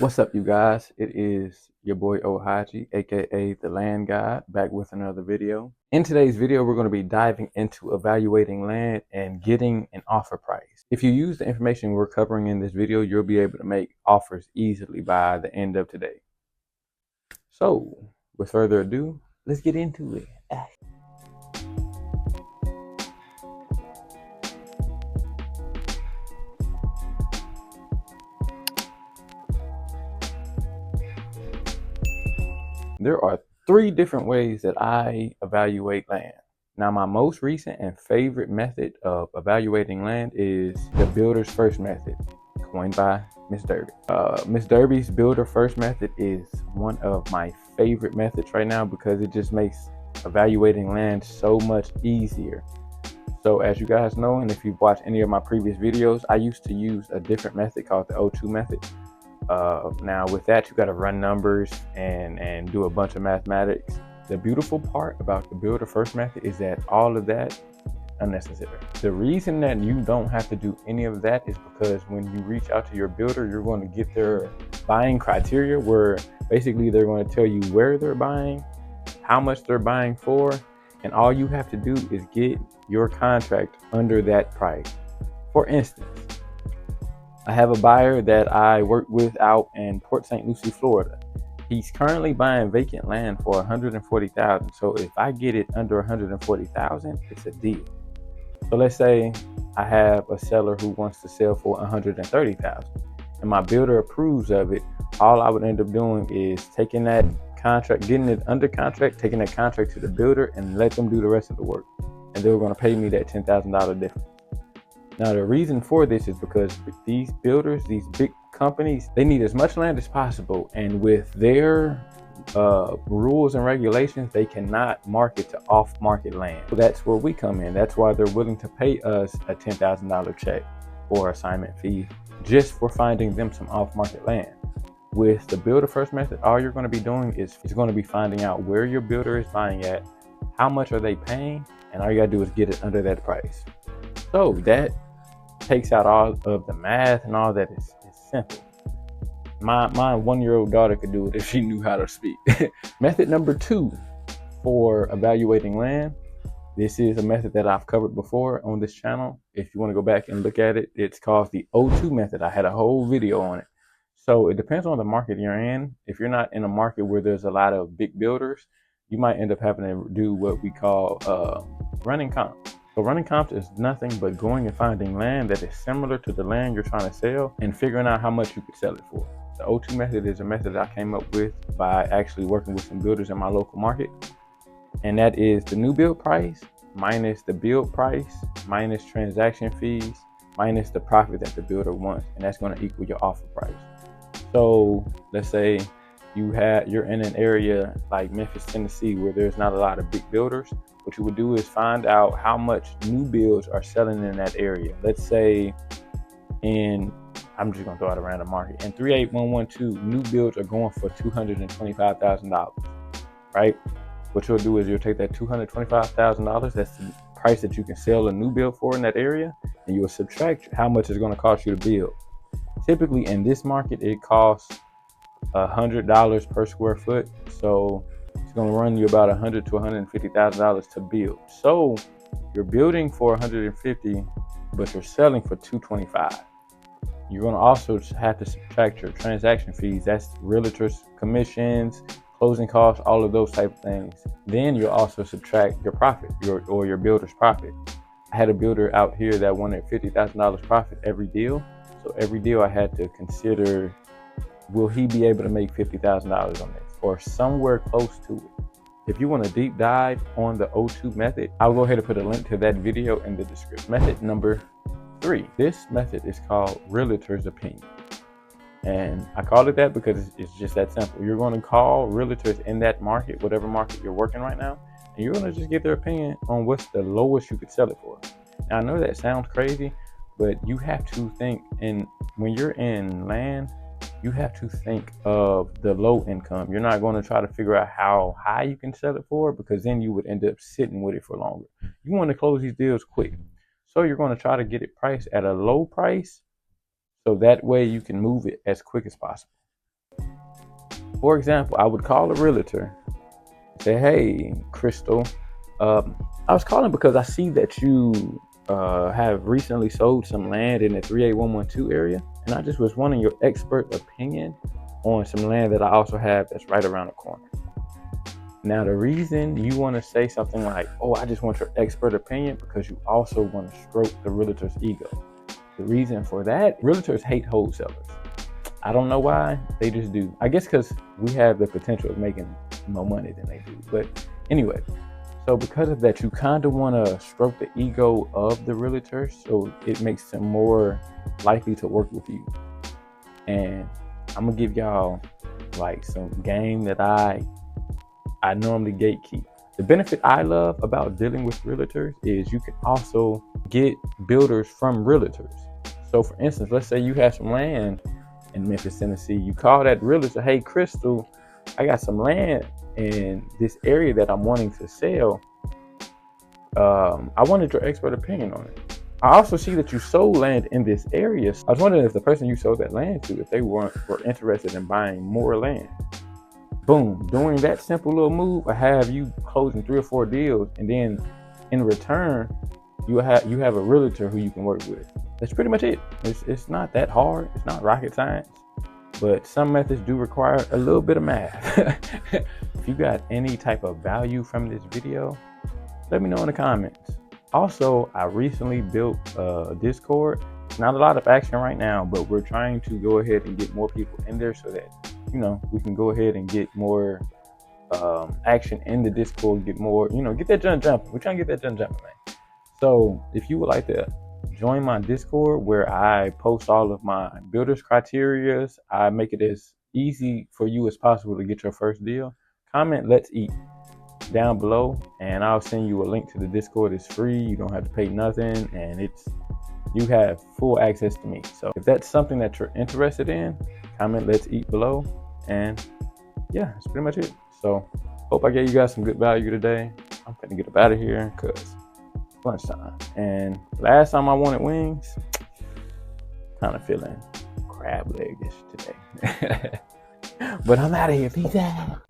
What's up, you guys? It is your boy Ohaji, aka the Land Gawd, back with another video. In today's video, we're going to be diving into evaluating land and getting an offer price. If you use the information we're covering in this video, you'll be able to make offers easily by the end of today. So, with further ado, let's get into it. There are three different ways that I evaluate land. Now, my most recent and favorite method of evaluating land is the builder's first method, coined by Miss Derby. Miss Derby's builder first method is one of my favorite methods right now because it just makes evaluating land so much easier. So as you guys know, and if you've watched any of my previous videos, I used to use a different method called the O2 method. Now with that, you got to run numbers and do a bunch of mathematics. The beautiful part about the builder first method is that all of that is unnecessary. The reason that you don't have to do any of that is because when you reach out to your builder, you're going to get their buying criteria, where basically they're going to tell you where they're buying, how much they're buying for, and all you have to do is get your contract under that price. For instance, I have a buyer that I work with out in Port St. Lucie, Florida. He's currently buying vacant land for $140,000. So if I get it under $140,000, it's a deal. So let's say I have a seller who wants to sell for $130,000, and my builder approves of it. All I would end up doing is taking that contract, getting it under contract, taking that contract to the builder, and let them do the rest of the work. And they were going to pay me that $10,000 difference. Now, the reason for this is because these builders, these big companies, they need as much land as possible. And with their rules and regulations, they cannot market to off-market land. So that's where we come in. That's why they're willing to pay us a $10,000 check or assignment fee just for finding them some off-market land. With the builder first method, all you're going to be doing is going to be finding out where your builder is buying at, how much are they paying, and all you got to do is get it under that price. So that takes out all of the math and all that. Is simple. My 1-year-old daughter could do it if she knew how to speak. Method number 2 for evaluating land. This is a method that I've covered before on this channel. If you want to go back and look at it, it's called the O2 method. I had a whole video on it. So it depends on the market you're in. If you're not in a market where there's a lot of big builders, you might end up having to do what we call running comps. So running comps is nothing but going and finding land that is similar to the land you're trying to sell and figuring out how much you could sell it for. The O2 method is a method I came up with by actually working with some builders in my local market. And that is the new build price minus the build price minus transaction fees minus the profit that the builder wants. And that's going to equal your offer price. So let's say you're in an area like Memphis, Tennessee, where there's not a lot of big builders. What you would do is find out how much new builds are selling in that area. Let's say I'm just gonna throw out a random market. In 38112, new builds are going for $225,000, right? What you'll do is you'll take that $225,000, that's the price that you can sell a new build for in that area, and you'll subtract how much it's gonna cost you to build. Typically in this market, it costs $100 per square foot. So it's going to run you about $100,000 to $150,000 to build. So you're building for $150,000, but you're selling for $225,000. You're going to also have to subtract your transaction fees. That's realtors, commissions, closing costs, all of those type of things. Then you'll also subtract your profit, your builder's profit. I had a builder out here that wanted $50,000 profit every deal. So every deal I had to consider, will he be able to make $50,000 on this or somewhere close to it? If you want a deep dive on the O2 method, I'll go ahead and put a link to that video in the description. Method number 3. This method is called Realtor's opinion. And I call it that because it's just that simple. You're going to call realtors in that market, whatever market you're working right now, and you're going to just get their opinion on what's the lowest you could sell it for. Now, I know that sounds crazy, but you have to think, and when you're in land, you have to think of the low income. You're not going to try to figure out how high you can sell it for, because then you would end up sitting with it for longer. You want to close these deals quick. So you're going to try to get it priced at a low price, so that way you can move it as quick as possible. For example, I would call a realtor, say, hey, Crystal, I was calling because I see that you have recently sold some land in the 38112 area, and I just was wanting your expert opinion on some land that I also have that's right around the corner. Now, the reason you want to say something like, oh, I just want your expert opinion, because you also want to stroke the realtor's ego. The reason for that, realtors hate wholesalers. I don't know why, they just do. I guess because we have the potential of making more money than they do. But anyway, so because of that, you kind of want to stroke the ego of the realtors, so it makes them more likely to work with you. And I'm gonna give y'all like some game that I normally gatekeep. The benefit I love about dealing with realtors is you can also get builders from realtors. So for instance, let's say you have some land in Memphis, Tennessee. You call that realtor, hey, Crystal, I got some land in this area that I'm wanting to sell. I wanted your expert opinion on it. I also see that you sold land in this area. I was wondering if the person you sold that land to, if they were interested in buying more land. Boom, doing that simple little move, I have you closing 3 or 4 deals, and then in return, you have a realtor who you can work with. That's pretty much it. It's not that hard. It's not rocket science, but some methods do require a little bit of math. If you got any type of value from this video, let me know in the comments. Also, I recently built a Discord. Not a lot of action right now, but we're trying to go ahead and get more people in there so that, you know, we can go ahead and get more action in the Discord, get more, you know, get that jumping. We're trying to get that jumping, man. So if you would like to join my Discord, where I post all of my builders criteria, I make it as easy for you as possible to get your first deal, comment "Let's eat" down below, and I'll send you a link to the Discord. It's free. You don't have to pay nothing, and you have full access to me. So if that's something that you're interested in, comment "Let's eat" below, and yeah, that's pretty much it. So hope I gave you guys some good value today. I'm gonna get up out of here because it's lunchtime. And last time I wanted wings, kind of feeling crab leg-ish today. But I'm out of here. Peace out.